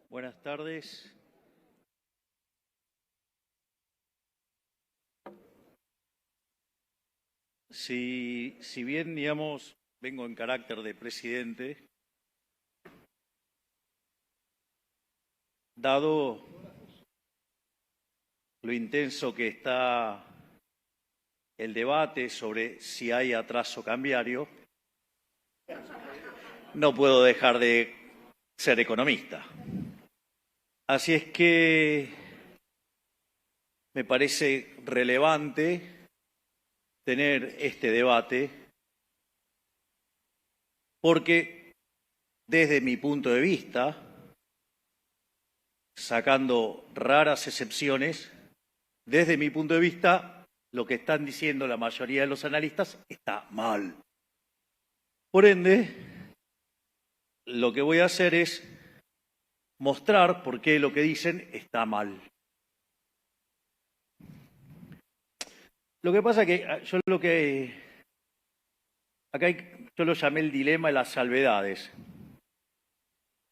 Buenas tardes. Si bien, digamos, vengo en carácter de presidente, dado lo intenso que está el debate sobre si hay atraso cambiario, no puedo dejar de ser economista. Así es que me parece relevante tener este debate porque desde mi punto de vista, sacando raras excepciones, desde mi punto de vista, lo que están diciendo la mayoría de los analistas está mal. Por ende, lo que voy a hacer es mostrar por qué lo que dicen está mal. Lo que pasa es que yo lo llamé el dilema de las salvedades,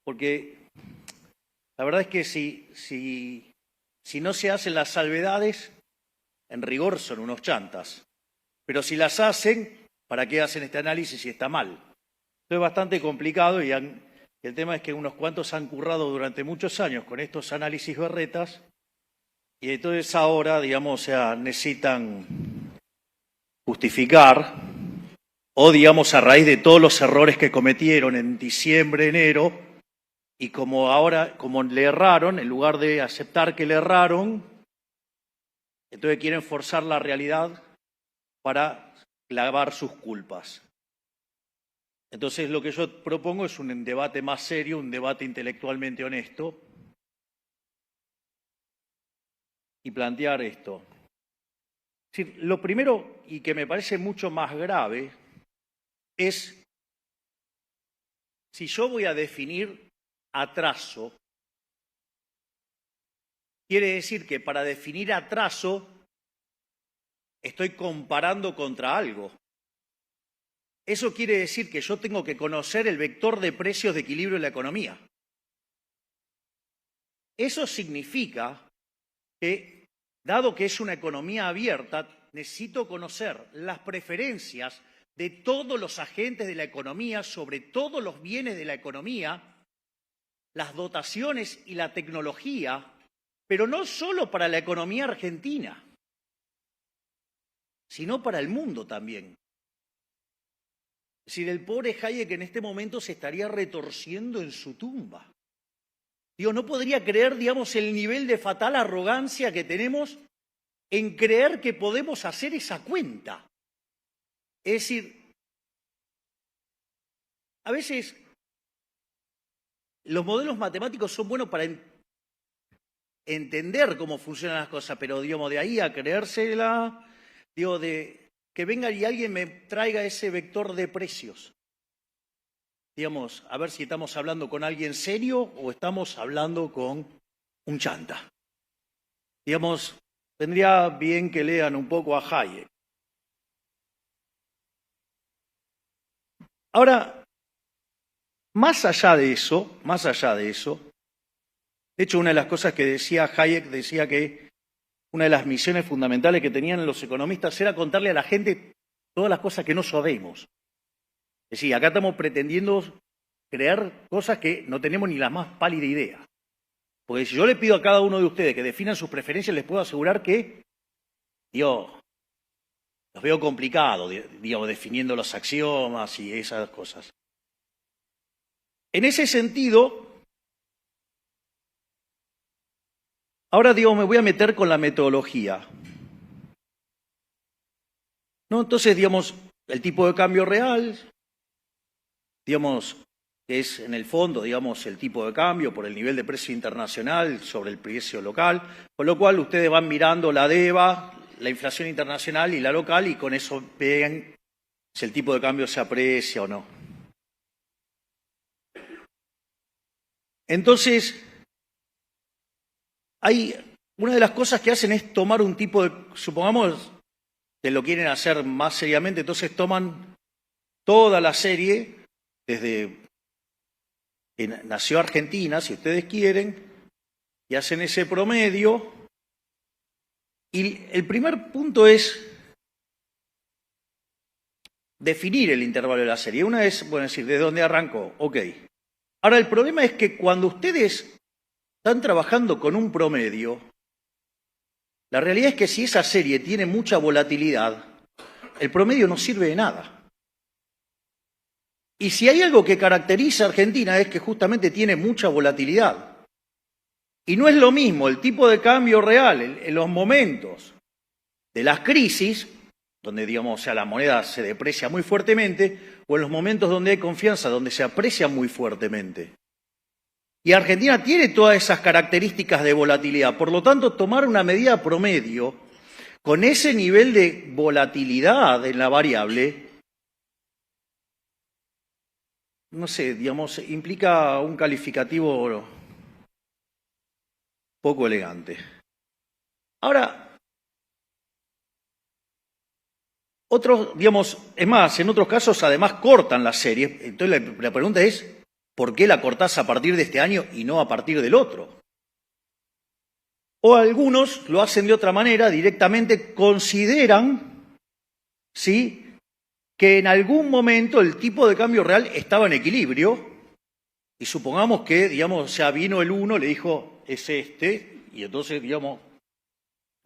porque la verdad es que si no se hacen las salvedades, en rigor son unos chantas, pero si las hacen, ¿para qué hacen este análisis si está mal? Esto es bastante complicado y el tema es que unos cuantos han currado durante muchos años con estos análisis berretas y entonces ahora, digamos, necesitan justificar o, digamos, a raíz de todos los errores que cometieron en diciembre, enero, y como le erraron, en lugar de aceptar que le erraron, entonces quieren forzar la realidad para clavar sus culpas. Entonces lo que yo propongo es un debate más serio, un debate intelectualmente honesto y plantear esto. Es decir, lo primero, y que me parece mucho más grave, es si yo voy a definir atraso, quiere decir que para definir atraso estoy comparando contra algo. Eso quiere decir que yo tengo que conocer el vector de precios de equilibrio de la economía. Eso significa que, dado que es una economía abierta, necesito conocer las preferencias de todos los agentes de la economía sobre todos los bienes de la economía, las dotaciones y la tecnología, pero no solo para la economía argentina, sino para el mundo también. Es decir, el pobre Hayek en este momento se estaría retorciendo en su tumba. No podría creer, digamos, el nivel de fatal arrogancia que tenemos en creer que podemos hacer esa cuenta. Es decir, a veces los modelos matemáticos son buenos para entender cómo funcionan las cosas, pero, digamos, de ahí a creérsela, de que venga y alguien me traiga ese vector de precios. Digamos, a ver si estamos hablando con alguien serio o estamos hablando con un chanta. Digamos, vendría bien que lean un poco a Hayek. Ahora, más allá de eso, de hecho, una de las cosas que decía Hayek, decía que una de las misiones fundamentales que tenían los economistas era contarle a la gente todas las cosas que no sabemos. Es decir, acá estamos pretendiendo crear cosas que no tenemos ni la más pálida idea. Porque si yo le pido a cada uno de ustedes que definan sus preferencias, les puedo asegurar que, los veo complicados, digamos, definiendo los axiomas y esas cosas. En ese sentido, ahora, me voy a meter con la metodología. Entonces, el tipo de cambio real, que es en el fondo, el tipo de cambio por el nivel de precio internacional sobre el precio local, con lo cual ustedes van mirando la DEVA, la inflación internacional y la local, y con eso ven si el tipo de cambio se aprecia o no. Entonces, una de las cosas que hacen es tomar un tipo de, supongamos que lo quieren hacer más seriamente, entonces toman toda la serie, desde nació Argentina, si ustedes quieren, y hacen ese promedio. Y el primer punto es definir el intervalo de la serie. Una es, bueno, decir, ¿de dónde arrancó? Ok. Ahora, el problema es que cuando ustedes están trabajando con un promedio, la realidad es que si esa serie tiene mucha volatilidad, el promedio no sirve de nada. Y si hay algo que caracteriza a Argentina es que justamente tiene mucha volatilidad. Y no es lo mismo el tipo de cambio real en los momentos de las crisis, donde digamos, o sea, la moneda se deprecia muy fuertemente, o en los momentos donde hay confianza, donde se aprecia muy fuertemente. Y Argentina tiene todas esas características de volatilidad. Por lo tanto, tomar una medida promedio con ese nivel de volatilidad en la variable, no sé, digamos, implica un calificativo poco elegante. Ahora, otros, digamos, es más, en otros casos además cortan la serie. Entonces la pregunta es, ¿por qué la cortás a partir de este año y no a partir del otro? O algunos lo hacen de otra manera, directamente consideran, ¿sí?, que en algún momento el tipo de cambio real estaba en equilibrio y supongamos que, digamos, o sea, vino el uno, le dijo, es este, y entonces, digamos,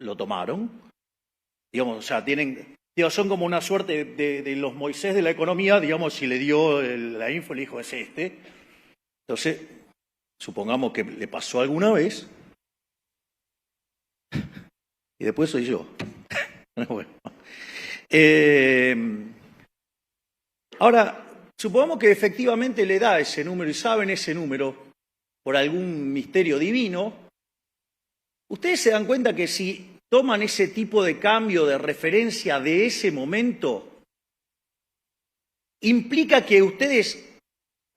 lo tomaron. Digamos, o sea, son como una suerte de los Moisés de la economía, digamos, si le dio la info, le dijo, es este. Entonces, supongamos que le pasó alguna vez y después soy yo. Bueno. Ahora, supongamos que efectivamente le da ese número y saben ese número por algún misterio divino. Ustedes se dan cuenta que si toman ese tipo de cambio de referencia de ese momento, implica que ustedes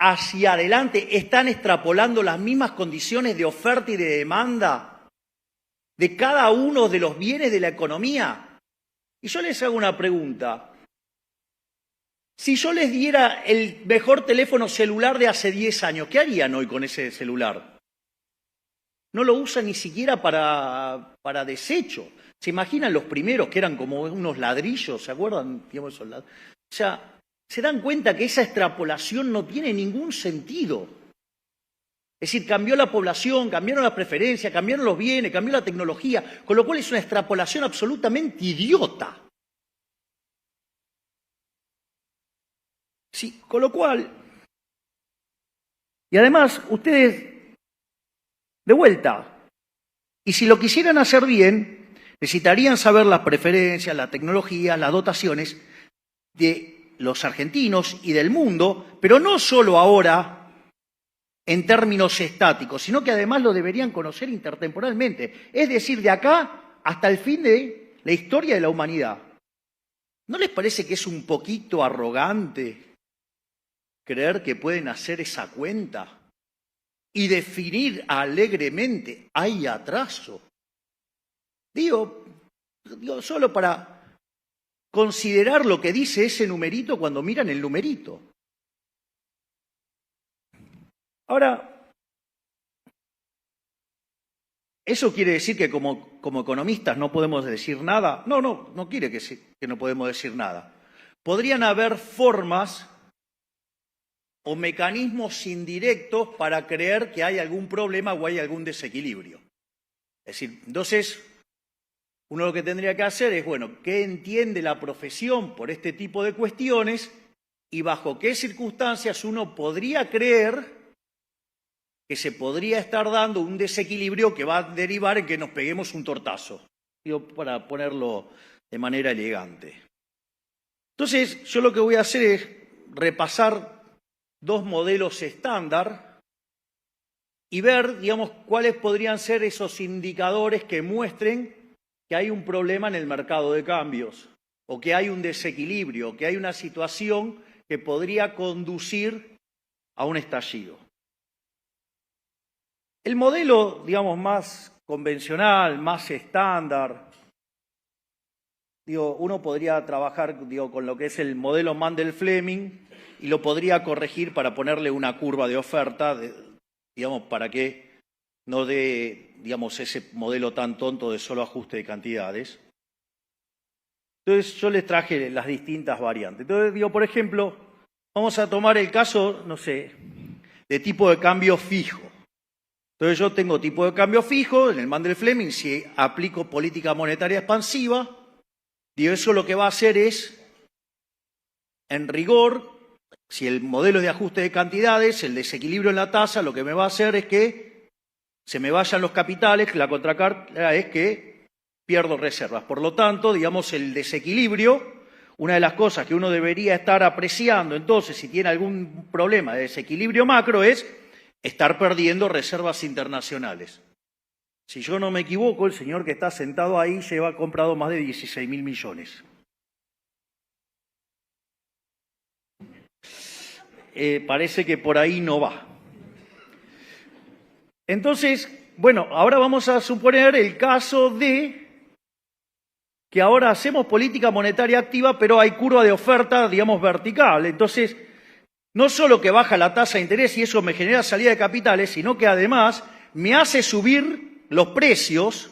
hacia adelante están extrapolando las mismas condiciones de oferta y de demanda de cada uno de los bienes de la economía. Y yo les hago una pregunta. Si yo les diera el mejor teléfono celular de hace 10 años, ¿qué harían hoy con ese celular? No lo usan ni siquiera para desecho. ¿Se imaginan los primeros que eran como unos ladrillos? ¿Se acuerdan? Digamos, esos ladrillos. O sea, se dan cuenta que esa extrapolación no tiene ningún sentido. Es decir, cambió la población, cambiaron las preferencias, cambiaron los bienes, cambió la tecnología, con lo cual es una extrapolación absolutamente idiota. Sí, con lo cual, y además, ustedes, de vuelta, y si lo quisieran hacer bien, necesitarían saber las preferencias, la tecnología, las dotaciones de los argentinos y del mundo, pero no solo ahora en términos estáticos, sino que además lo deberían conocer intertemporalmente, es decir, de acá hasta el fin de la historia de la humanidad. ¿No les parece que es un poquito arrogante creer que pueden hacer esa cuenta y definir alegremente, hay atraso? Digo solo para considerar lo que dice ese numerito cuando miran el numerito. Ahora, ¿eso quiere decir que como economistas no podemos decir nada? No quiere que no podemos decir nada. Podrían haber formas o mecanismos indirectos para creer que hay algún problema o hay algún desequilibrio. Es decir, entonces, uno lo que tendría que hacer es, bueno, ¿qué entiende la profesión por este tipo de cuestiones y bajo qué circunstancias uno podría creer que se podría estar dando un desequilibrio que va a derivar en que nos peguemos un tortazo? Digo, para ponerlo de manera elegante. Entonces, yo lo que voy a hacer es repasar dos modelos estándar y ver, digamos, cuáles podrían ser esos indicadores que muestren que hay un problema en el mercado de cambios o que hay un desequilibrio, que hay una situación que podría conducir a un estallido. El modelo, digamos, más convencional, más estándar, uno podría trabajar, con lo que es el modelo Mandel-Fleming y lo podría corregir para ponerle una curva de oferta, digamos, para que no dé, digamos, ese modelo tan tonto de solo ajuste de cantidades. Entonces, yo les traje las distintas variantes. Entonces, digo, por ejemplo, vamos a tomar el caso, no sé, de tipo de cambio fijo. Entonces, yo tengo tipo de cambio fijo, en el Mandel-Fleming, si aplico política monetaria expansiva, digo, eso lo que va a hacer es, en rigor, si el modelo es de ajuste de cantidades, el desequilibrio en la tasa, lo que me va a hacer es que se me vayan los capitales, que la contracara es que pierdo reservas. Por lo tanto, digamos, el desequilibrio, una de las cosas que uno debería estar apreciando, entonces, si tiene algún problema de desequilibrio macro, es estar perdiendo reservas internacionales. Si yo no me equivoco, el señor que está sentado ahí lleva comprado más de 16.000 millones. Parece que por ahí no va. Entonces, bueno, ahora vamos a suponer el caso de que ahora hacemos política monetaria activa, pero hay curva de oferta, digamos, vertical. Entonces, no solo que baja la tasa de interés y eso me genera salida de capitales, sino que además me hace subir los precios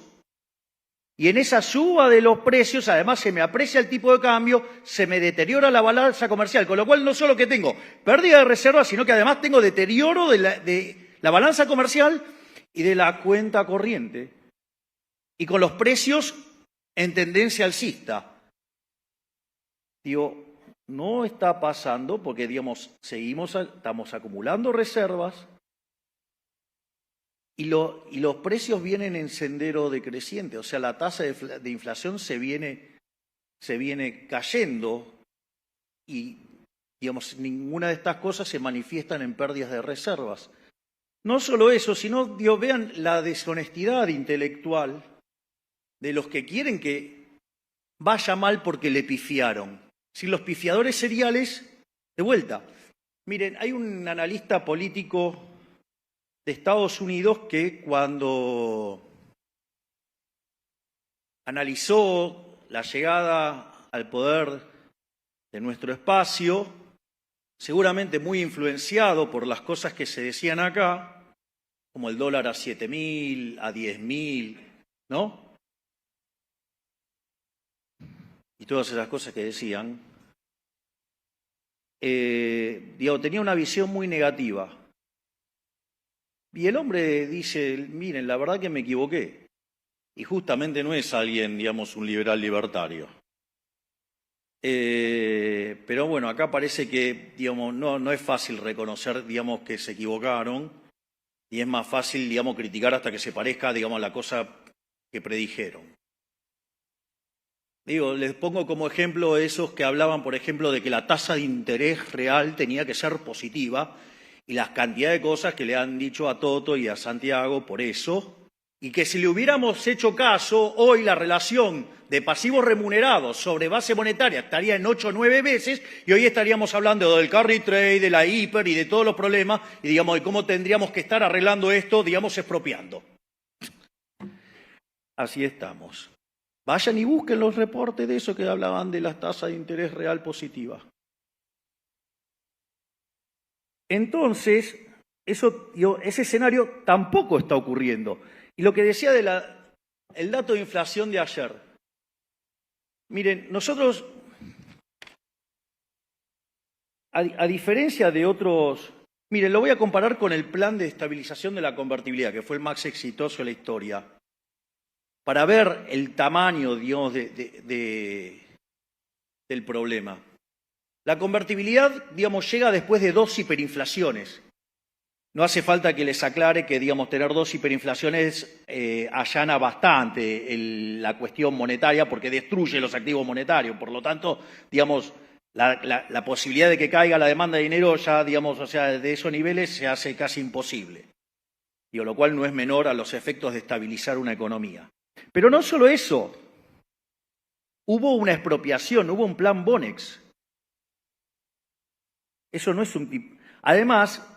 y en esa suba de los precios además se me aprecia el tipo de cambio, se me deteriora la balanza comercial, con lo cual no solo que tengo pérdida de reservas, sino que además tengo deterioro de la balanza comercial y de la cuenta corriente. Y con los precios en tendencia alcista. Digo, no está pasando porque, digamos, estamos acumulando reservas y los precios vienen en sendero decreciente. O sea, la tasa de inflación se viene cayendo y, digamos, ninguna de estas cosas se manifiestan en pérdidas de reservas. No solo eso, sino, digo, vean la deshonestidad intelectual de los que quieren que vaya mal porque le pifiaron. Si los pifiadores seriales, de vuelta. Miren, hay un analista político de Estados Unidos que cuando analizó la llegada al poder de nuestro espacio, seguramente muy influenciado por las cosas que se decían acá, como el dólar a 7.000, a 10.000, ¿no? Y todas esas cosas que decían, tenía una visión muy negativa. Y el hombre dice, miren, la verdad que me equivoqué. Y justamente no es alguien, digamos, un liberal libertario. Pero bueno, acá parece que, digamos, no es fácil reconocer, digamos, que se equivocaron. Y es más fácil, digamos, criticar hasta que se parezca, digamos, a la cosa que predijeron. Digo, les pongo como ejemplo esos que hablaban, por ejemplo, de que la tasa de interés real tenía que ser positiva y las cantidades de cosas que le han dicho a Toto y a Santiago por eso, y que si le hubiéramos hecho caso, hoy la relación de pasivos remunerados sobre base monetaria estaría en 8 o 9 veces y hoy estaríamos hablando del carry trade, de la hiper y de todos los problemas y, digamos, de cómo tendríamos que estar arreglando esto, digamos, expropiando. Así estamos. Vayan y busquen los reportes de eso que hablaban de las tasas de interés real positivas. Entonces, ese escenario tampoco está ocurriendo. Y lo que decía el dato de inflación de ayer. Miren, nosotros, a diferencia de otros... Miren, lo voy a comparar con el plan de estabilización de la convertibilidad, que fue el más exitoso de la historia. Para ver el tamaño, digamos, del problema. La convertibilidad, digamos, llega después de 2 hiperinflaciones. No hace falta que les aclare que, digamos, tener 2 hiperinflaciones allana bastante la cuestión monetaria porque destruye los activos monetarios. Por lo tanto, digamos, la posibilidad de que caiga la demanda de dinero ya, digamos, o sea, de esos niveles se hace casi imposible. Lo cual no es menor a los efectos de estabilizar una economía. Pero no solo eso, hubo una expropiación, hubo un plan Bonex. Eso no es un tipo. Además,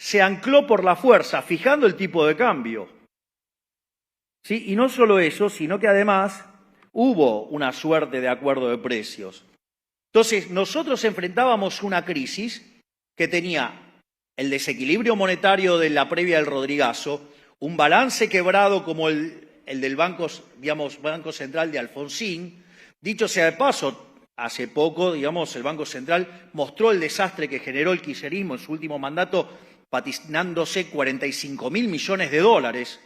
se ancló por la fuerza, fijando el tipo de cambio. ¿Sí? Y no solo eso, sino que además hubo una suerte de acuerdo de precios. Entonces, nosotros enfrentábamos una crisis que tenía el desequilibrio monetario de la previa del Rodrigazo, un balance quebrado como el del Banco Central de Alfonsín. Dicho sea de paso, hace poco, el Banco Central mostró el desastre que generó el kirchnerismo en su último mandato, patinándose 45.000 millones de dólares,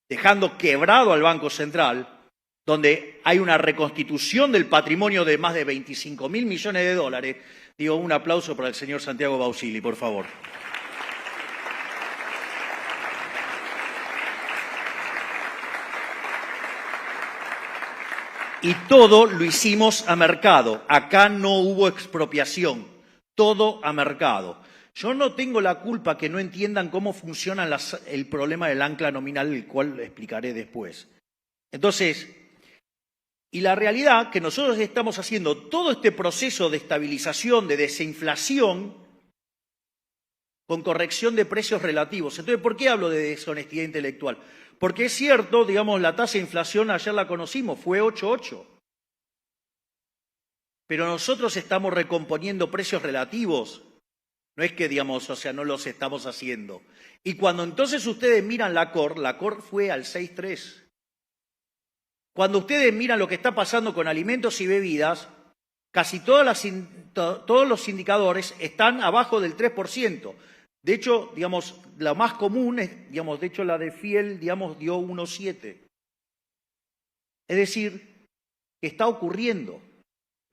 dejando quebrado al Banco Central, donde hay una reconstitución del patrimonio de más de 25.000 millones de dólares. Digo, un aplauso para el señor Santiago Bausili, por favor. Y todo lo hicimos a mercado. Acá no hubo expropiación. Todo a mercado. Yo no tengo la culpa que no entiendan cómo funciona el problema del ancla nominal, el cual explicaré después. Entonces, y la realidad que nosotros estamos haciendo todo este proceso de estabilización, de desinflación, con corrección de precios relativos. Entonces, ¿por qué hablo de deshonestidad intelectual? Porque es cierto, la tasa de inflación ayer la conocimos, fue 8,8. Pero nosotros estamos recomponiendo precios relativos. No es que, no los estamos haciendo. Y cuando entonces ustedes miran la COR fue al 6,3. Cuando ustedes miran lo que está pasando con alimentos y bebidas, casi todos los indicadores están abajo del 3%. De hecho, la más común es, de hecho la de Fiel, dio 1,7. Es decir, que está ocurriendo.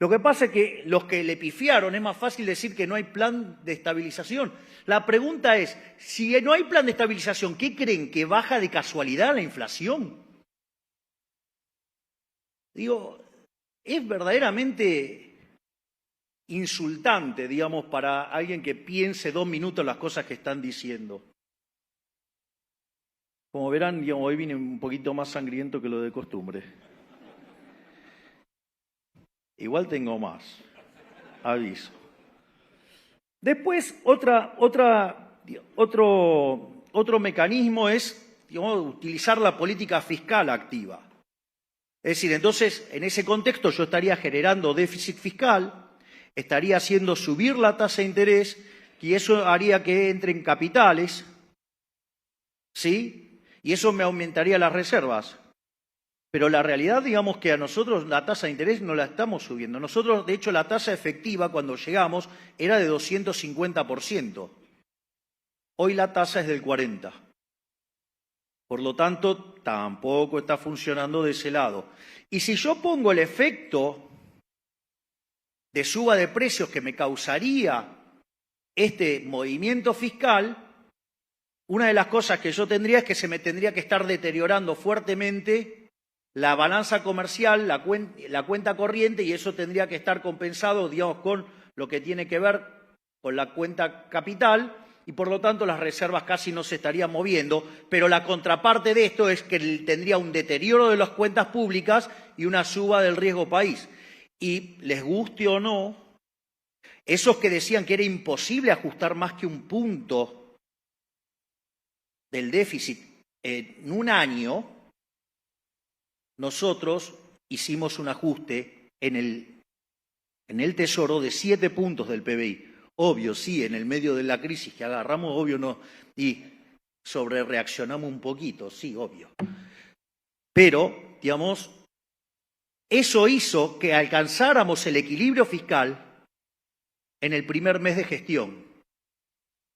Lo que pasa es que los que le pifiaron, es más fácil decir que no hay plan de estabilización. La pregunta es, si no hay plan de estabilización, ¿qué creen? ¿Que baja de casualidad la inflación? Es verdaderamente insultante, para alguien que piense 2 minutos las cosas que están diciendo. Como verán, hoy vine un poquito más sangriento que lo de costumbre. Igual tengo más, aviso. Después, otro mecanismo es, utilizar la política fiscal activa. Es decir, entonces, en ese contexto yo estaría generando déficit fiscal, estaría haciendo subir la tasa de interés y eso haría que entren capitales, ¿sí? Y eso me aumentaría las reservas. Pero la realidad, que a nosotros la tasa de interés no la estamos subiendo. Nosotros, de hecho, la tasa efectiva cuando llegamos era de 250%. Hoy la tasa es del 40%. Por lo tanto, tampoco está funcionando de ese lado. Y si yo pongo el efecto de suba de precios que me causaría este movimiento fiscal, una de las cosas que yo tendría es que se me tendría que estar deteriorando fuertemente la balanza comercial, la cuenta corriente, y eso tendría que estar compensado, con lo que tiene que ver con la cuenta capital, y por lo tanto las reservas casi no se estarían moviendo, pero la contraparte de esto es que tendría un deterioro de las cuentas públicas y una suba del riesgo país. Y les guste o no, esos que decían que era imposible ajustar más que un punto del déficit en un año, nosotros hicimos un ajuste en el Tesoro de 7 puntos del PBI. Obvio, sí, en el medio de la crisis que agarramos, obvio no, y sobrereaccionamos un poquito, sí, obvio. Pero, eso hizo que alcanzáramos el equilibrio fiscal en el primer mes de gestión.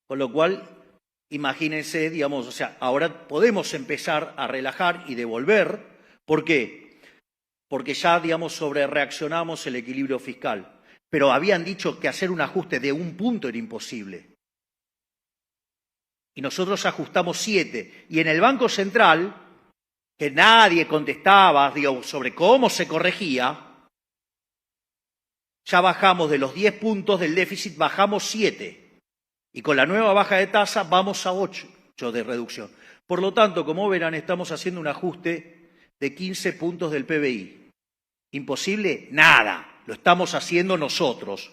Con lo cual, imagínense, ahora podemos empezar a relajar y devolver. ¿Por qué? Porque ya, sobrereaccionamos el equilibrio fiscal. Pero habían dicho que hacer un ajuste de 1 punto era imposible. Y nosotros ajustamos 7. Y en el Banco Central, que nadie contestaba, sobre cómo se corregía, ya bajamos de los 10 puntos del déficit, bajamos 7. Y con la nueva baja de tasa vamos a 8 de reducción. Por lo tanto, como verán, estamos haciendo un ajuste de 15 puntos del PBI. ¿Imposible? Nada. Lo estamos haciendo nosotros.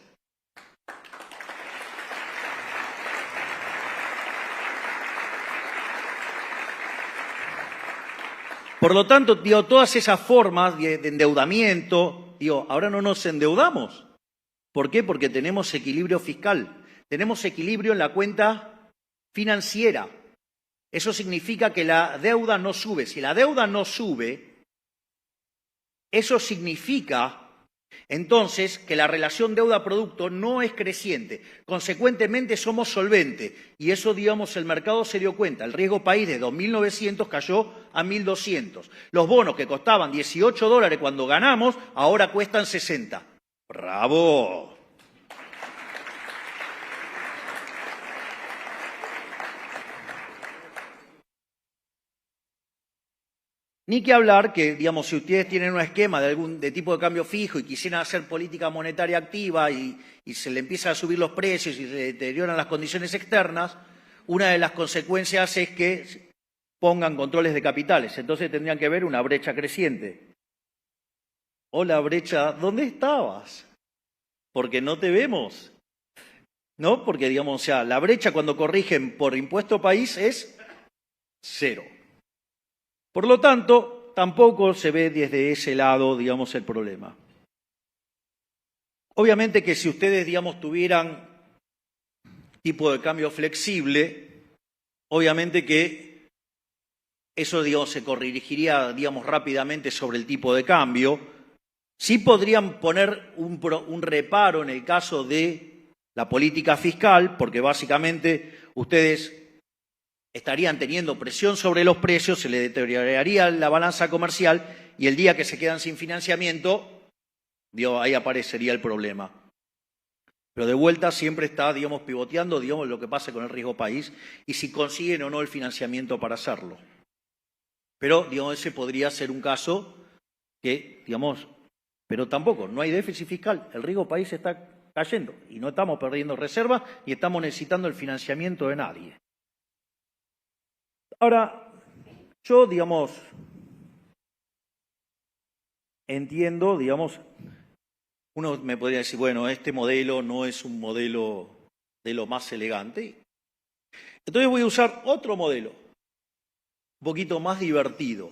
Por lo tanto, todas esas formas de endeudamiento, ahora no nos endeudamos. ¿Por qué? Porque tenemos equilibrio fiscal. tenemos equilibrio en la cuenta financiera. Eso significa que la deuda no sube. Si la deuda no sube, eso significa entonces que la relación deuda-producto no es creciente. Consecuentemente somos solventes. Y eso, digamos, el mercado se dio cuenta. El riesgo país de 2.900 cayó a 1.200. Los bonos que costaban $18 cuando ganamos, ahora cuestan 60. ¡Bravo! Ni que hablar que, digamos, si ustedes tienen un esquema de tipo de cambio fijo y quisieran hacer política monetaria activa y se le empiezan a subir los precios y se deterioran las condiciones externas, una de las consecuencias es que pongan controles de capitales. Entonces tendrían que ver una brecha creciente. Hola, brecha, ¿dónde estabas? Porque no te vemos. ¿No? Porque, digamos, o sea, la brecha cuando corrigen por impuesto país es 0. Por lo tanto, tampoco se ve desde ese lado, digamos, el problema. Obviamente que si ustedes, digamos, tuvieran tipo de cambio flexible, obviamente que eso, digamos, se corregiría, digamos, rápidamente sobre el tipo de cambio. Sí podrían poner un reparo en el caso de la política fiscal, porque básicamente ustedes estarían teniendo presión sobre los precios, se le deterioraría la balanza comercial y el día que se quedan sin financiamiento, ahí aparecería el problema. Pero de vuelta siempre está, digamos, pivoteando, digamos, lo que pasa con el riesgo país y si consiguen o no el financiamiento para hacerlo. Pero, digamos, ese podría ser un caso que, digamos, pero tampoco, no hay déficit fiscal, el riesgo país está cayendo y no estamos perdiendo reservas ni estamos necesitando el financiamiento de nadie. Ahora, yo, digamos, entiendo, digamos, uno me podría decir, bueno, este modelo no es un modelo de lo más elegante. Entonces voy a usar otro modelo, un poquito más divertido.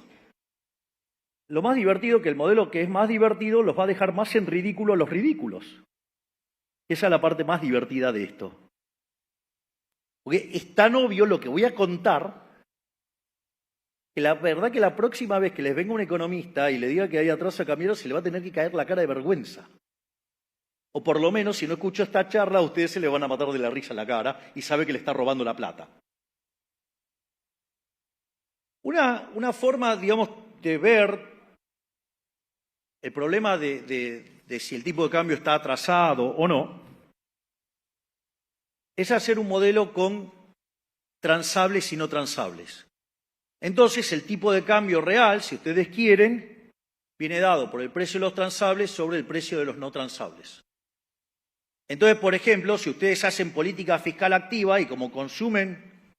Lo más divertido que el modelo que es más divertido los va a dejar más en ridículo a los ridículos. Esa es la parte más divertida de esto. Porque es tan obvio lo que voy a contar que la verdad que la próxima vez que les venga un economista y le diga que hay atraso cambiario se le va a tener que caer la cara de vergüenza. O por lo menos, si no escucho esta charla, a ustedes se le van a matar de la risa en la cara y sabe que le está robando la plata. Una forma, digamos, de ver el problema de si el tipo de cambio está atrasado o no, es hacer un modelo con transables y no transables. Entonces, el tipo de cambio real, si ustedes quieren, viene dado por el precio de los transables sobre el precio de los no transables. Entonces, por ejemplo, si ustedes hacen política fiscal activa y como consumen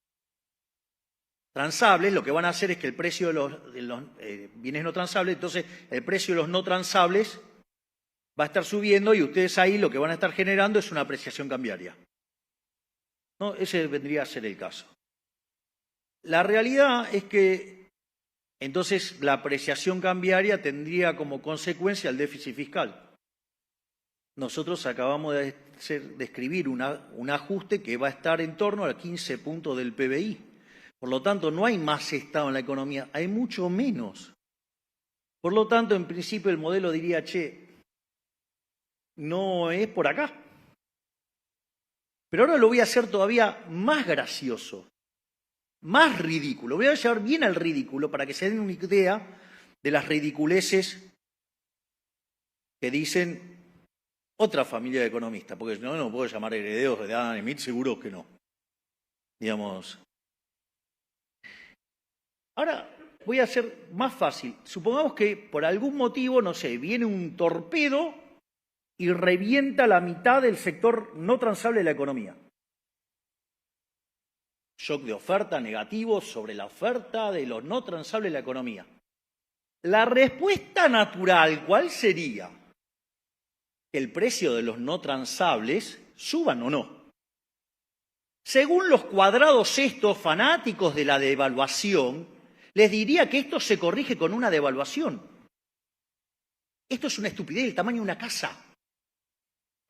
transables, lo que van a hacer es que el precio de los bienes no transables, entonces el precio de los no transables va a estar subiendo y ustedes ahí lo que van a estar generando es una apreciación cambiaria. ¿No? Ese vendría a ser el caso. La realidad es que entonces la apreciación cambiaria tendría como consecuencia el déficit fiscal. Nosotros acabamos de escribir un ajuste que va a estar en torno a 15 puntos del PBI. Por lo tanto, no hay más Estado en la economía, hay mucho menos. Por lo tanto, en principio el modelo diría, che, no es por acá. Pero ahora lo voy a hacer todavía más gracioso, más ridículo. Voy a llevar bien al ridículo para que se den una idea de las ridiculeces que dicen otra familia de economistas, porque no puedo llamar herederos de Adam Smith, seguro que no. Digamos. Ahora voy a hacer más fácil. Supongamos que por algún motivo, no sé, viene un torpedo y revienta la mitad del sector no transable de la economía. Shock de oferta negativo sobre la oferta de los no transables de la economía. La respuesta natural, ¿cuál sería? Que el precio de los no transables suban o no. Según los cuadrados estos fanáticos de la devaluación, les diría que esto se corrige con una devaluación. Esto es una estupidez del tamaño de una casa.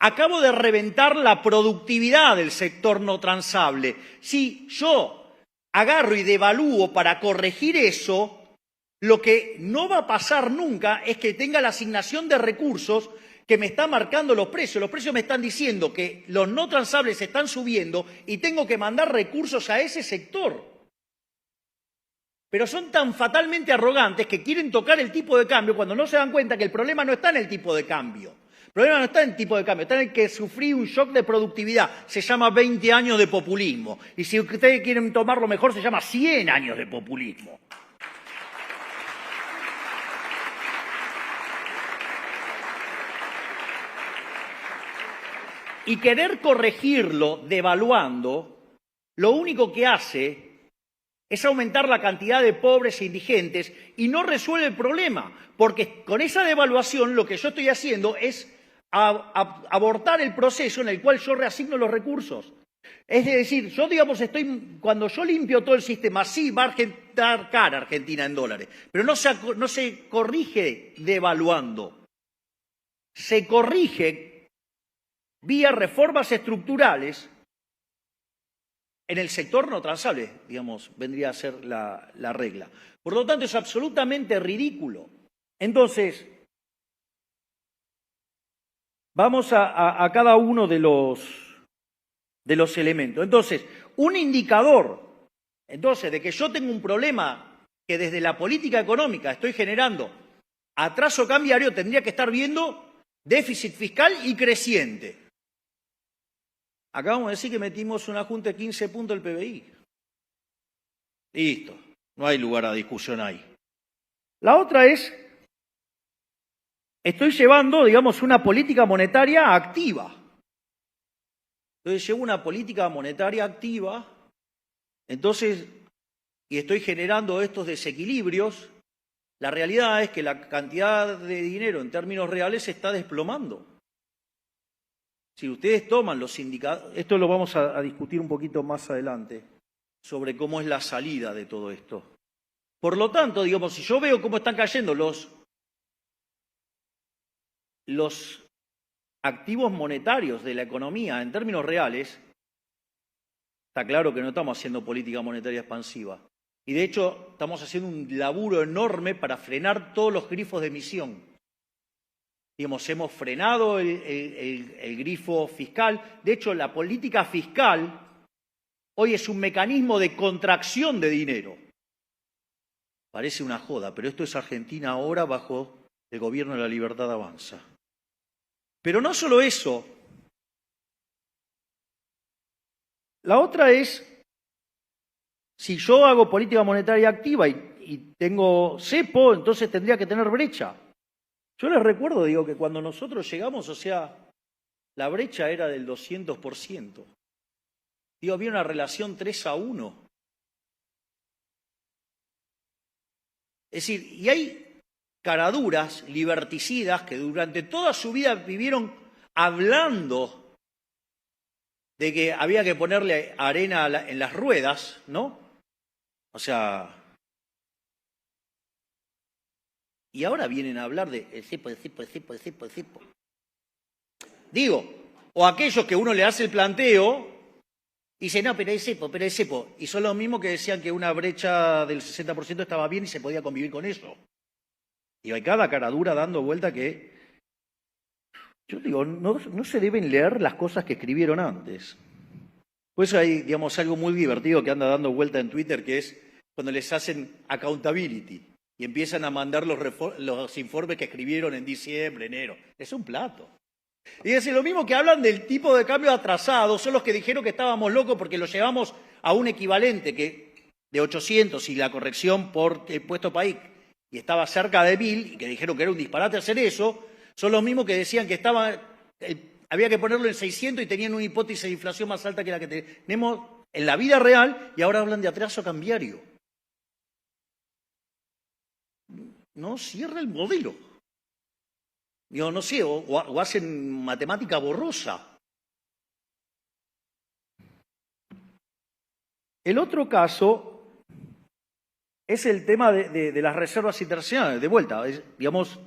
acabo de reventar la productividad del sector no transable. Si yo agarro y devalúo para corregir eso, lo que no va a pasar nunca es que tenga la asignación de recursos que me está marcando los precios. Los precios me están diciendo que los no transables están subiendo y tengo que mandar recursos a ese sector. Pero son tan fatalmente arrogantes que quieren tocar el tipo de cambio cuando no se dan cuenta que el problema no está en el tipo de cambio. El problema no está en el tipo de cambio, está en el que sufrí un shock de productividad. Se llama 20 años de populismo. Y si ustedes quieren tomarlo mejor, se llama 100 años de populismo. Y querer corregirlo devaluando, lo único que hace es aumentar la cantidad de pobres e indigentes y no resuelve el problema, porque con esa devaluación lo que yo estoy haciendo es abortar el proceso en el cual yo reasigno los recursos. Es decir, yo, digamos, cuando yo limpio todo el sistema, sí, va a estar cara Argentina en dólares, pero no se corrige devaluando. Se corrige vía reformas estructurales en el sector no transable, digamos, vendría a ser la regla. Por lo tanto, es absolutamente ridículo. Entonces, vamos a cada uno de los elementos. Entonces, un indicador, de que yo tengo un problema que desde la política económica estoy generando atraso cambiario, tendría que estar viendo déficit fiscal y creciente. Acabamos de decir que metimos un ajuste de 15 puntos del PBI. Listo, no hay lugar a discusión ahí. La otra es, estoy llevando, digamos, una política monetaria activa. Entonces llevo una política monetaria activa, y estoy generando estos desequilibrios. La realidad es que la cantidad de dinero en términos reales se está desplomando. Si ustedes toman los indicadores, esto lo vamos a discutir un poquito más adelante, sobre cómo es la salida de todo esto. Por lo tanto, digamos, si yo veo cómo están cayendo los activos monetarios de la economía en términos reales, está claro que no estamos haciendo política monetaria expansiva. Y de hecho, estamos haciendo un laburo enorme para frenar todos los grifos de emisión. Digamos, hemos frenado el grifo fiscal. De hecho, la política fiscal hoy es un mecanismo de contracción de dinero. Parece una joda, pero esto es Argentina ahora bajo el gobierno de La Libertad Avanza. Pero no solo eso. La otra es, si yo hago política monetaria activa y tengo cepo, entonces tendría que tener brecha. Yo les recuerdo, digo, que cuando nosotros llegamos, o sea, la brecha era del 200%. Digo, había una relación 3-1. Es decir, y hay caraduras liberticidas que durante toda su vida vivieron hablando de que había que ponerle arena en las ruedas, ¿no? O sea, y ahora vienen a hablar de el cepo. Digo, o aquellos que uno le hace el planteo y dice, no, pero es cepo. Y son los mismos que decían que una brecha del 60% estaba bien y se podía convivir con eso. Y hay cada caradura dando vuelta que, yo digo, no se deben leer las cosas que escribieron antes. Por eso hay, digamos, algo muy divertido que anda dando vuelta en Twitter, que es cuando les hacen accountability y empiezan a mandar los informes que escribieron en diciembre, enero. Es un plato. Y es lo mismo que hablan del tipo de cambio atrasado, son los que dijeron que estábamos locos porque lo llevamos a un equivalente de 800 y la corrección por el puesto país y estaba cerca de 1000 y que dijeron que era un disparate hacer eso, son los mismos que decían que había que ponerlo en 600 y tenían una hipótesis de inflación más alta que la que tenemos en la vida real y ahora hablan de atraso cambiario. No cierra el modelo. Digo, no sé, o hacen matemática borrosa. El otro caso es el tema de las reservas internacionales. De vuelta, digamos,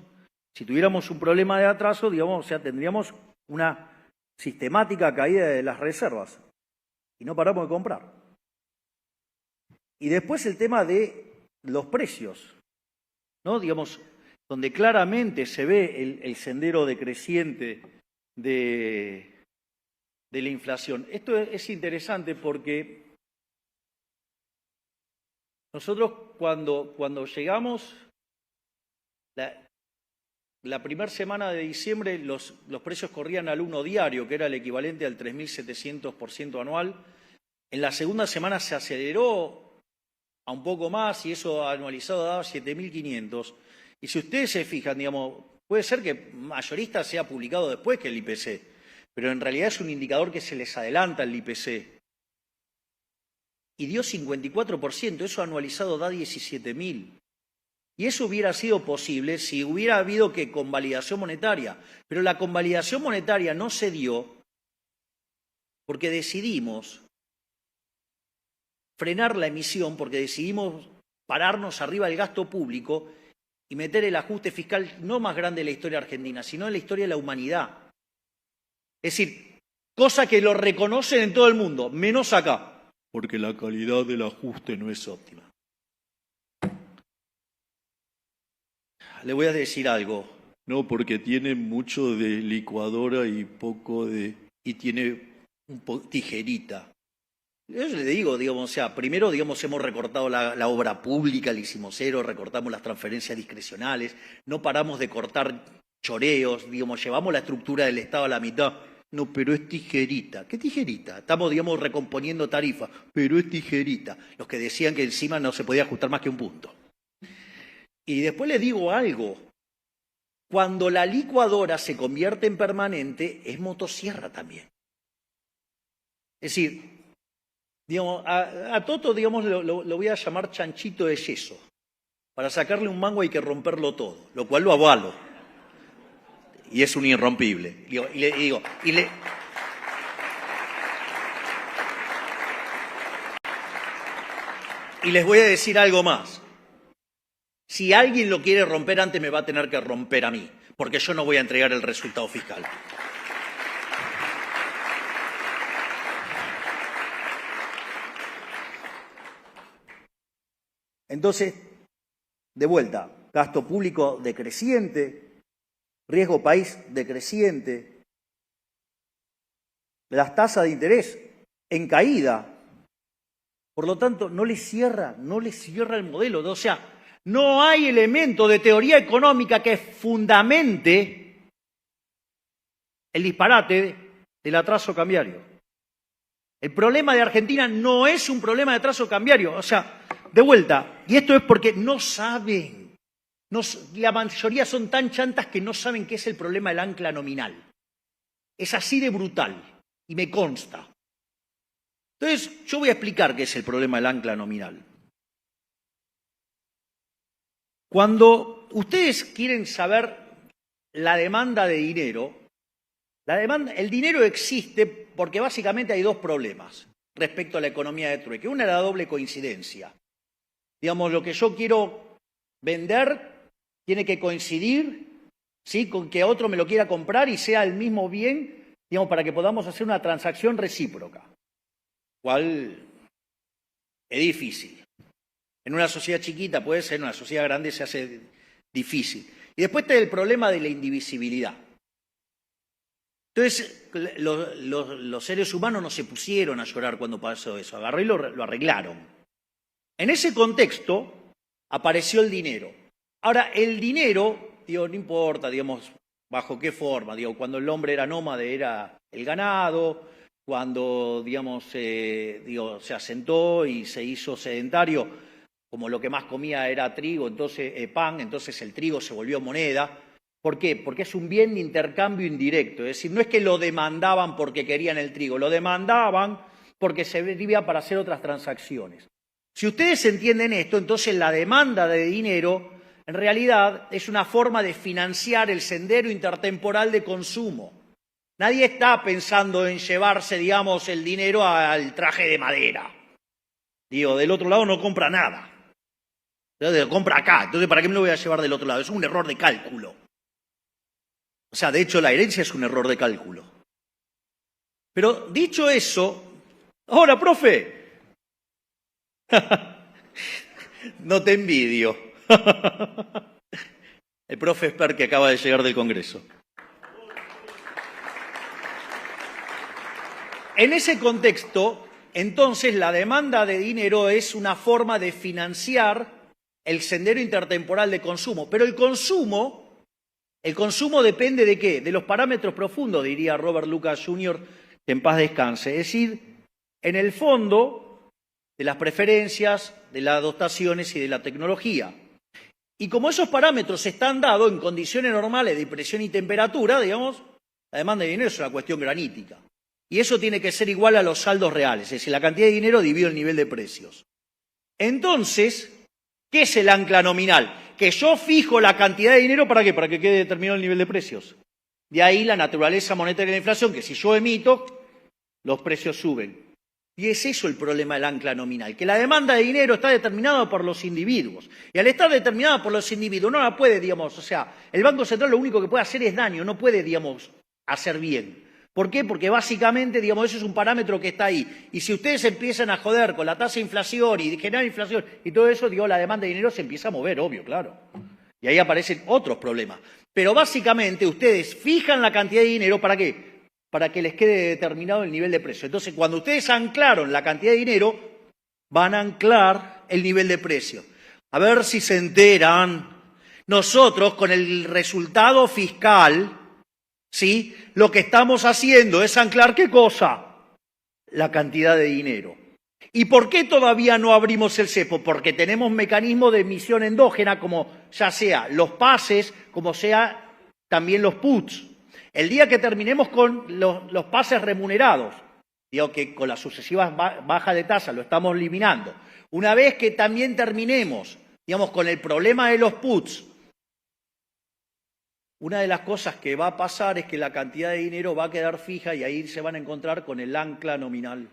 si tuviéramos un problema de atraso, digamos, o sea, tendríamos una sistemática caída de las reservas y no paramos de comprar. Y después el tema de los precios, ¿no? Digamos, donde claramente se ve el sendero decreciente de la inflación. Esto es interesante porque nosotros cuando llegamos, la primera semana de diciembre los precios corrían al 1 diario, que era el equivalente al 3.700% anual. En la segunda semana se aceleró a un poco más y eso anualizado daba 7.500. Y si ustedes se fijan, digamos, puede ser que mayorista sea publicado después que el IPC, pero en realidad es un indicador que se les adelanta el IPC. Y dio 54%, eso anualizado da 17.000. Y eso hubiera sido posible si hubiera habido que convalidación monetaria. Pero la convalidación monetaria no se dio porque decidimos frenar la emisión, porque decidimos pararnos arriba del gasto público y meter el ajuste fiscal no más grande de la historia argentina, sino en la historia de la humanidad. Es decir, cosa que lo reconocen en todo el mundo, menos acá, porque la calidad del ajuste no es óptima. Le voy a decir algo. No, porque tiene mucho de licuadora y poco de... y tiene tijerita. Yo le digo, digamos, o sea, primero, digamos, hemos recortado la obra pública, le hicimos cero, recortamos las transferencias discrecionales, no paramos de cortar choreos, digamos, llevamos la estructura del Estado a la mitad. No, pero es tijerita. ¿Qué tijerita? Estamos, digamos, recomponiendo tarifas, pero es tijerita. Los que decían que encima no se podía ajustar más que un punto. Y después les digo algo. Cuando la licuadora se convierte en permanente, es motosierra también. Es decir, digamos, a Toto, digamos, lo voy a llamar chanchito de yeso. Para sacarle un mango hay que romperlo todo, lo cual lo avalo. Y es un irrompible. Y les voy a decir algo más. Si alguien lo quiere romper antes, me va a tener que romper a mí, porque yo no voy a entregar el resultado fiscal. Entonces, de vuelta, gasto público decreciente, riesgo país decreciente, las tasas de interés en caída. Por lo tanto, no le cierra el modelo. O sea, no hay elemento de teoría económica que fundamente el disparate del atraso cambiario. El problema de Argentina no es un problema de atraso cambiario. O sea, de vuelta, y esto es porque no saben. La mayoría son tan chantas que no saben qué es el problema del ancla nominal. Es así de brutal, y me consta. Entonces, yo voy a explicar qué es el problema del ancla nominal. Cuando ustedes quieren saber la demanda de dinero, el dinero existe porque básicamente hay dos problemas respecto a la economía de trueque. Una es la doble coincidencia. Digamos, lo que yo quiero vender tiene que coincidir, ¿sí?, con que otro me lo quiera comprar y sea el mismo bien, digamos, para que podamos hacer una transacción recíproca. Cual es difícil. En una sociedad chiquita puede ser, en una sociedad grande se hace difícil. Y después está el problema de la indivisibilidad. Entonces, los seres humanos no se pusieron a llorar cuando pasó eso, agarró y lo arreglaron. En ese contexto apareció el dinero. Ahora, el dinero, digo, no importa, digamos, bajo qué forma, digo, cuando el hombre era nómade era el ganado, cuando, digamos, se asentó y se hizo sedentario, como lo que más comía era trigo, entonces pan, entonces el trigo se volvió moneda. ¿Por qué? Porque es un bien de intercambio indirecto, es decir, no es que lo demandaban porque querían el trigo, lo demandaban porque servía para hacer otras transacciones. Si ustedes entienden esto, entonces la demanda de dinero en realidad es una forma de financiar el sendero intertemporal de consumo. Nadie está pensando en llevarse, digamos, el dinero al traje de madera. Digo, del otro lado no compra nada. Entonces, lo compra acá. Entonces, ¿para qué me lo voy a llevar del otro lado? Es un error de cálculo. O sea, de hecho, la herencia es un error de cálculo. Pero dicho eso, ahora, profe, no te envidio. El profe Esper que acaba de llegar del Congreso. En ese contexto, entonces, la demanda de dinero es una forma de financiar el sendero intertemporal de consumo. Pero el consumo depende ¿de qué? De los parámetros profundos, diría Robert Lucas Jr., que en paz descanse. Es decir, en el fondo, de las preferencias, de las dotaciones y de la tecnología. Y como esos parámetros están dados en condiciones normales de presión y temperatura, digamos, la demanda de dinero es una cuestión granítica. Y eso tiene que ser igual a los saldos reales, es decir, la cantidad de dinero dividido el nivel de precios. Entonces, ¿qué es el ancla nominal? Que yo fijo la cantidad de dinero, ¿para qué? Para que quede determinado el nivel de precios. De ahí la naturaleza monetaria de la inflación, que si yo emito, los precios suben. Y es eso el problema del ancla nominal, que la demanda de dinero está determinada por los individuos. Y al estar determinada por los individuos, no la puede, digamos, o sea, el Banco Central lo único que puede hacer es daño, no puede, digamos, hacer bien. ¿Por qué? Porque básicamente, digamos, eso es un parámetro que está ahí. Y si ustedes empiezan a joder con la tasa de inflación y generar inflación y todo eso, digo, la demanda de dinero se empieza a mover, obvio, claro. Y ahí aparecen otros problemas. Pero básicamente ustedes fijan la cantidad de dinero, ¿para qué? Para que les quede determinado el nivel de precio. Entonces, cuando ustedes anclaron la cantidad de dinero, van a anclar el nivel de precio. A ver si se enteran. Nosotros, con el resultado fiscal, ¿sí? Lo que estamos haciendo es anclar, ¿qué cosa? La cantidad de dinero. ¿Y por qué todavía no abrimos el cepo? Porque tenemos mecanismos de emisión endógena, como ya sea los pases, como sea también los puts. El día que terminemos con los pases remunerados, digo que con las sucesivas bajas de tasa lo estamos eliminando. Una vez que también terminemos, digamos, con el problema de los puts, una de las cosas que va a pasar es que la cantidad de dinero va a quedar fija y ahí se van a encontrar con el ancla nominal.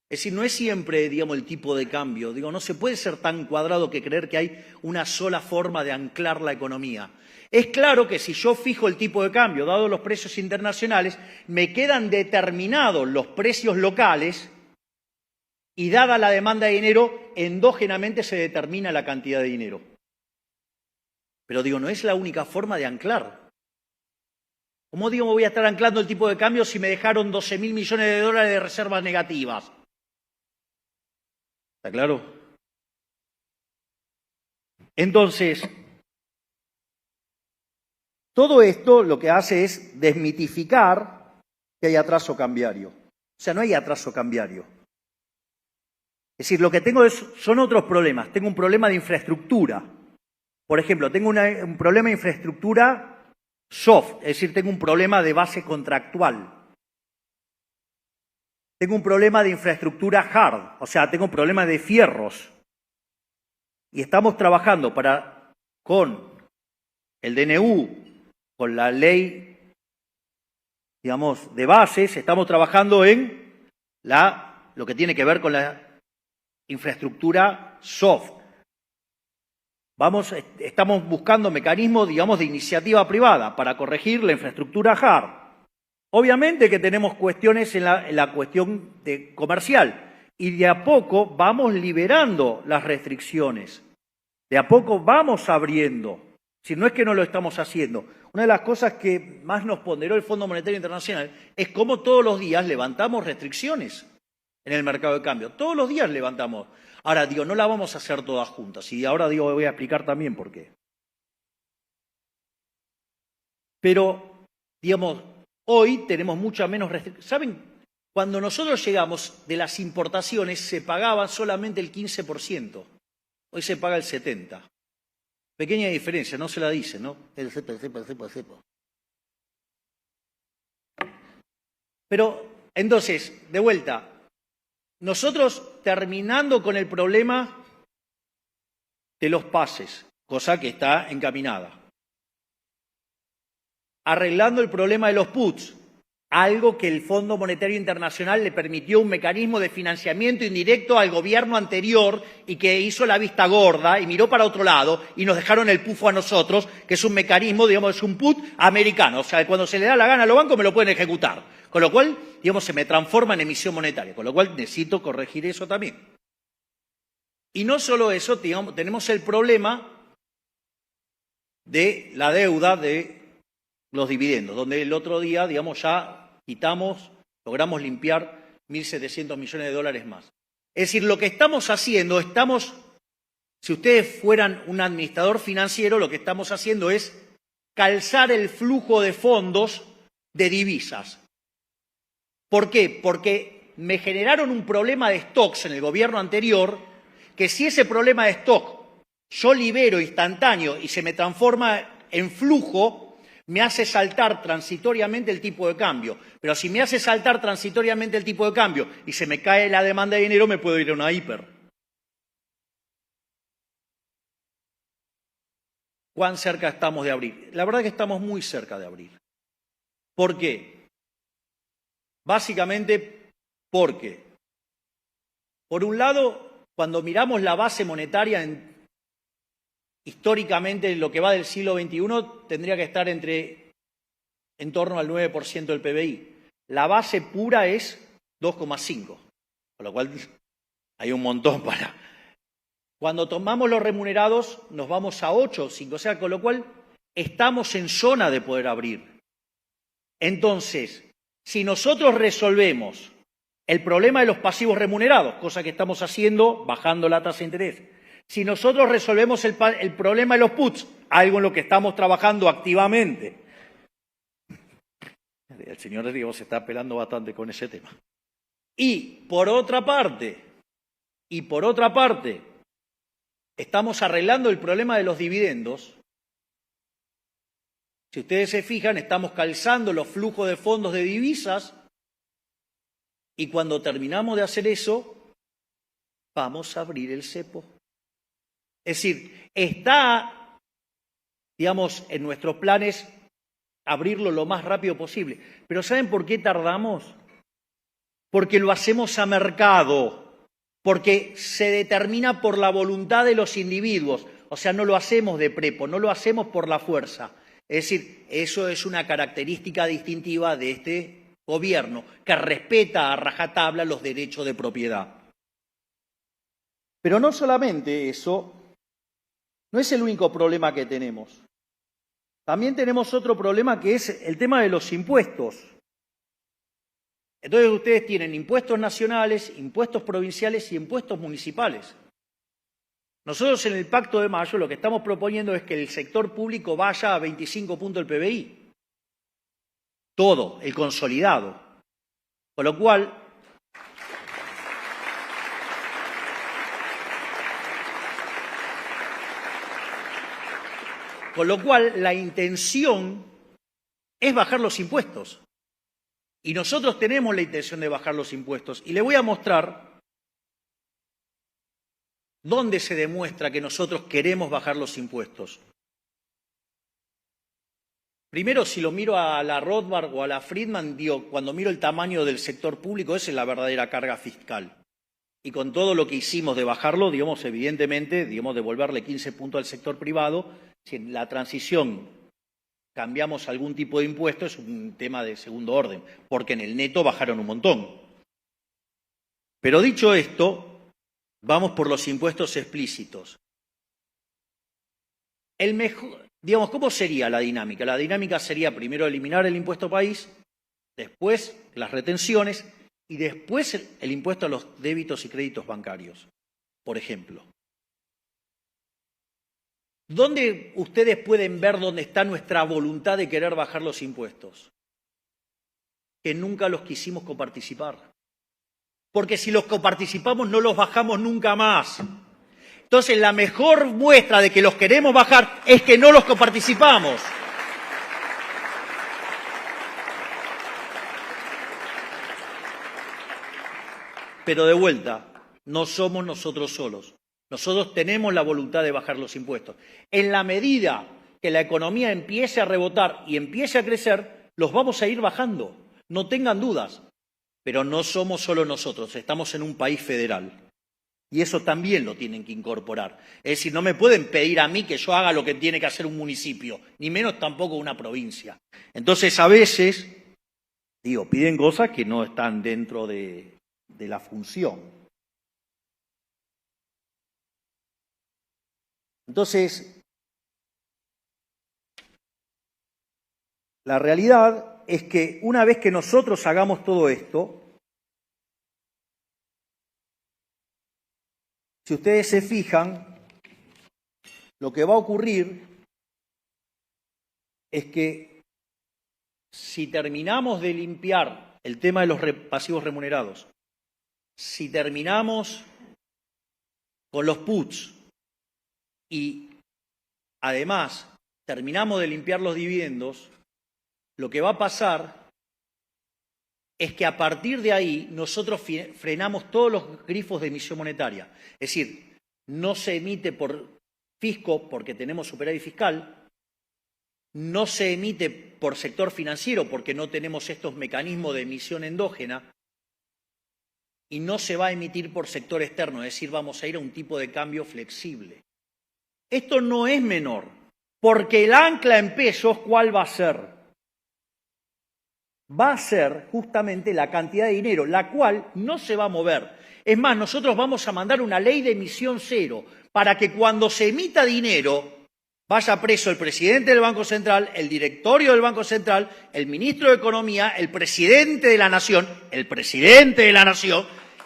Es decir, no es siempre, digamos, el tipo de cambio. Digo, no se puede ser tan cuadrado que creer que hay una sola forma de anclar la economía. Es claro que si yo fijo el tipo de cambio, dado los precios internacionales, me quedan determinados los precios locales y dada la demanda de dinero, endógenamente se determina la cantidad de dinero. Pero digo, no es la única forma de anclar. ¿Cómo digo, me voy a estar anclando el tipo de cambio si me dejaron 12.000 millones de dólares de reservas negativas? ¿Está claro? Entonces, todo esto lo que hace es desmitificar que hay atraso cambiario. O sea, no hay atraso cambiario. Es decir, lo que tengo son otros problemas. Tengo un problema de infraestructura. Por ejemplo, tengo un problema de infraestructura soft, es decir, tengo un problema de base contractual. Tengo un problema de infraestructura hard, o sea, tengo un problema de fierros. Y estamos trabajando con el DNU, con la ley, digamos, de bases, estamos trabajando en lo que tiene que ver con la infraestructura soft. Estamos buscando mecanismos, digamos, de iniciativa privada para corregir la infraestructura hard. Obviamente que tenemos cuestiones en la cuestión comercial y de a poco vamos liberando las restricciones. De a poco vamos abriendo. Si no es que no lo estamos haciendo. Una de las cosas que más nos ponderó el Fondo Monetario Internacional es cómo todos los días levantamos restricciones en el mercado de cambio. Todos los días levantamos. Ahora, digo, no la vamos a hacer todas juntas. Y ahora, digo, voy a explicar también por qué. Pero, digamos, hoy tenemos mucha menos restricciones. ¿Saben? Cuando nosotros llegamos de las importaciones se pagaba solamente el 15%. Hoy se paga el 70%. Pequeña diferencia, no se la dice, ¿no? El cepo. Pero, entonces, de vuelta, nosotros terminando con el problema de los pases, cosa que está encaminada. Arreglando el problema de los puts, algo que el Fondo Monetario Internacional le permitió un mecanismo de financiamiento indirecto al gobierno anterior y que hizo la vista gorda y miró para otro lado y nos dejaron el pufo a nosotros, que es un mecanismo, digamos, es un put americano. O sea, cuando se le da la gana a los bancos me lo pueden ejecutar. Con lo cual, digamos, se me transforma en emisión monetaria. Con lo cual necesito corregir eso también. Y no solo eso, digamos, tenemos el problema de la deuda de los dividendos, donde el otro día, digamos, ya logramos limpiar 1.700 millones de dólares más. Es decir, lo que estamos haciendo, si ustedes fueran un administrador financiero, lo que estamos haciendo es calzar el flujo de fondos de divisas. ¿Por qué? Porque me generaron un problema de stocks en el gobierno anterior, que si ese problema de stock yo libero instantáneo y se me transforma en flujo, me hace saltar transitoriamente el tipo de cambio. Pero si me hace saltar transitoriamente el tipo de cambio y se me cae la demanda de dinero, me puedo ir a una hiper. ¿Cuán cerca estamos de abrir? La verdad es que estamos muy cerca de abrir. ¿Por qué? Básicamente porque, por un lado, cuando miramos la base monetaria históricamente, lo que va del siglo XXI, tendría que estar en torno al 9% del PBI. La base pura es 2,5, con lo cual hay un montón para... Cuando tomamos los remunerados nos vamos a 8, 5, o sea, con lo cual estamos en zona de poder abrir. Entonces, si nosotros resolvemos el problema de los pasivos remunerados, cosa que estamos haciendo bajando la tasa de interés, si nosotros resolvemos el problema de los puts, algo en lo que estamos trabajando activamente, el señor Diego se está pelando bastante con ese tema. Y por otra parte, estamos arreglando el problema de los dividendos. Si ustedes se fijan, estamos calzando los flujos de fondos de divisas y cuando terminamos de hacer eso, vamos a abrir el cepo. Es decir, está, digamos, en nuestros planes abrirlo lo más rápido posible. Pero ¿saben por qué tardamos? Porque lo hacemos a mercado, porque se determina por la voluntad de los individuos. O sea, no lo hacemos de prepo, no lo hacemos por la fuerza. Es decir, eso es una característica distintiva de este gobierno, que respeta a rajatabla los derechos de propiedad. Pero no solamente eso, no es el único problema que tenemos. También tenemos otro problema que es el tema de los impuestos. Entonces ustedes tienen impuestos nacionales, impuestos provinciales y impuestos municipales. Nosotros en el Pacto de Mayo lo que estamos proponiendo es que el sector público vaya a 25 puntos del PBI. Todo, el consolidado. Con lo cual, la intención es bajar los impuestos. Y nosotros tenemos la intención de bajar los impuestos. Y le voy a mostrar dónde se demuestra que nosotros queremos bajar los impuestos. Primero, si lo miro a la Rothbard o a la Friedman, digo, cuando miro el tamaño del sector público, esa es la verdadera carga fiscal. Y con todo lo que hicimos de bajarlo, digamos, evidentemente, digamos, devolverle 15 puntos al sector privado, si en la transición cambiamos algún tipo de impuesto, es un tema de segundo orden, porque en el neto bajaron un montón. Pero dicho esto, vamos por los impuestos explícitos. Digamos, ¿cómo sería la dinámica? La dinámica sería primero eliminar el impuesto país, después las retenciones y después el impuesto a los débitos y créditos bancarios, por ejemplo. ¿Dónde ustedes pueden ver dónde está nuestra voluntad de querer bajar los impuestos? Que nunca los quisimos coparticipar. Porque si los coparticipamos no los bajamos nunca más. Entonces la mejor muestra de que los queremos bajar es que no los coparticipamos. Pero de vuelta, no somos nosotros solos. Nosotros tenemos la voluntad de bajar los impuestos. En la medida que la economía empiece a rebotar y empiece a crecer, los vamos a ir bajando. No tengan dudas, pero no somos solo nosotros, estamos en un país federal. Y eso también lo tienen que incorporar. Es decir, no me pueden pedir a mí que yo haga lo que tiene que hacer un municipio, ni menos tampoco una provincia. Entonces, a veces, piden cosas que no están dentro de la función. Entonces, la realidad es que una vez que nosotros hagamos todo esto, si ustedes se fijan, lo que va a ocurrir es que si terminamos de limpiar el tema de los pasivos remunerados, si terminamos con los puts y además terminamos de limpiar los dividendos, lo que va a pasar es que a partir de ahí nosotros frenamos todos los grifos de emisión monetaria. Es decir, no se emite por fisco porque tenemos superávit fiscal, no se emite por sector financiero porque no tenemos estos mecanismos de emisión endógena y no se va a emitir por sector externo, es decir, vamos a ir a un tipo de cambio flexible. Esto no es menor, porque el ancla en pesos, ¿cuál va a ser? Va a ser justamente la cantidad de dinero, la cual no se va a mover. Es más, nosotros vamos a mandar una ley de emisión cero para que cuando se emita dinero vaya preso el presidente del Banco Central, el directorio del Banco Central, el ministro de Economía, el presidente de la Nación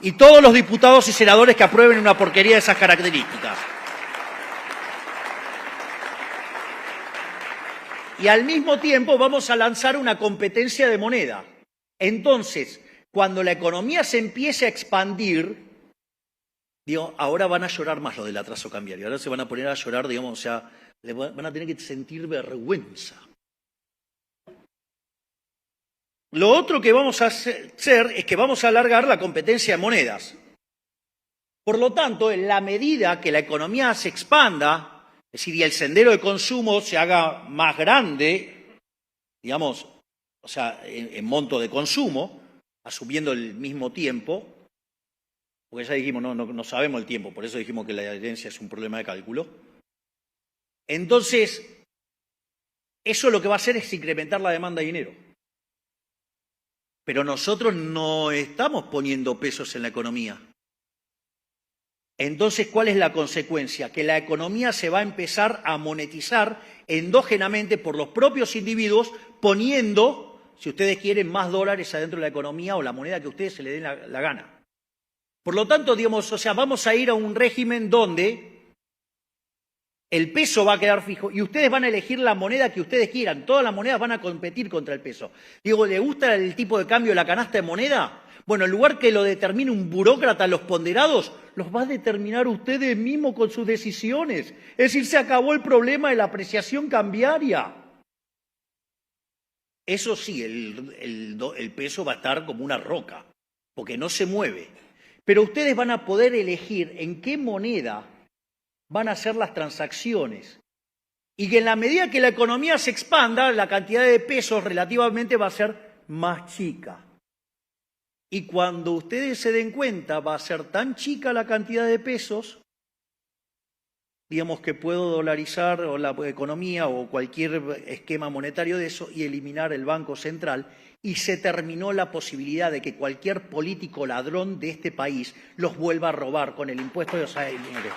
y todos los diputados y senadores que aprueben una porquería de esas características. Y al mismo tiempo vamos a lanzar una competencia de moneda. Entonces, cuando la economía se empiece a expandir, ahora van a llorar más lo del atraso cambiario. Ahora se van a poner a llorar, o sea, van a tener que sentir vergüenza. Lo otro que vamos a hacer es que vamos a alargar la competencia de monedas. Por lo tanto, en la medida que la economía se expanda, es decir, y el sendero de consumo se haga más grande, en monto de consumo, asumiendo el mismo tiempo, porque ya dijimos, no sabemos el tiempo, por eso dijimos que la herencia es un problema de cálculo. Entonces, eso lo que va a hacer es incrementar la demanda de dinero. Pero nosotros no estamos poniendo pesos en la economía. Entonces, ¿cuál es la consecuencia? Que la economía se va a empezar a monetizar endógenamente por los propios individuos, poniendo, si ustedes quieren, más dólares adentro de la economía o la moneda que a ustedes se les dé la gana. Por lo tanto, vamos a ir a un régimen donde el peso va a quedar fijo y ustedes van a elegir la moneda que ustedes quieran. Todas las monedas van a competir contra el peso. ¿Le gusta el tipo de cambio de la canasta de moneda? Bueno, en lugar que lo determine un burócrata, los ponderados, los va a determinar ustedes mismos con sus decisiones. Es decir, se acabó el problema de la apreciación cambiaria. Eso sí, el peso va a estar como una roca, porque no se mueve. Pero ustedes van a poder elegir en qué moneda van a hacer las transacciones. Y que en la medida que la economía se expanda, la cantidad de pesos relativamente va a ser más chica. Y cuando ustedes se den cuenta, va a ser tan chica la cantidad de pesos, que puedo dolarizar o la economía o cualquier esquema monetario de eso y eliminar el Banco Central. Y se terminó la posibilidad de que cualquier político ladrón de este país los vuelva a robar con el impuesto de dinero.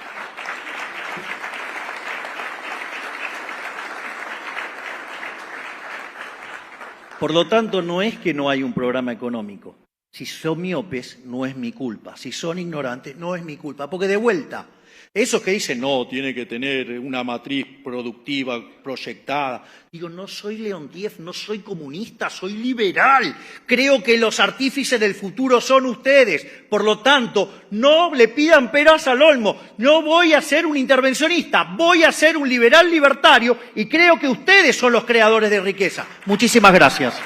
Por lo tanto, no es que no hay un programa económico. Si son miopes, no es mi culpa. Si son ignorantes, no es mi culpa. Porque de vuelta, esos que dicen, no, tiene que tener una matriz productiva proyectada. No soy Leontiev, no soy comunista, soy liberal. Creo que los artífices del futuro son ustedes. Por lo tanto, no le pidan peras al olmo. No voy a ser un intervencionista, voy a ser un liberal libertario y creo que ustedes son los creadores de riqueza. Muchísimas gracias.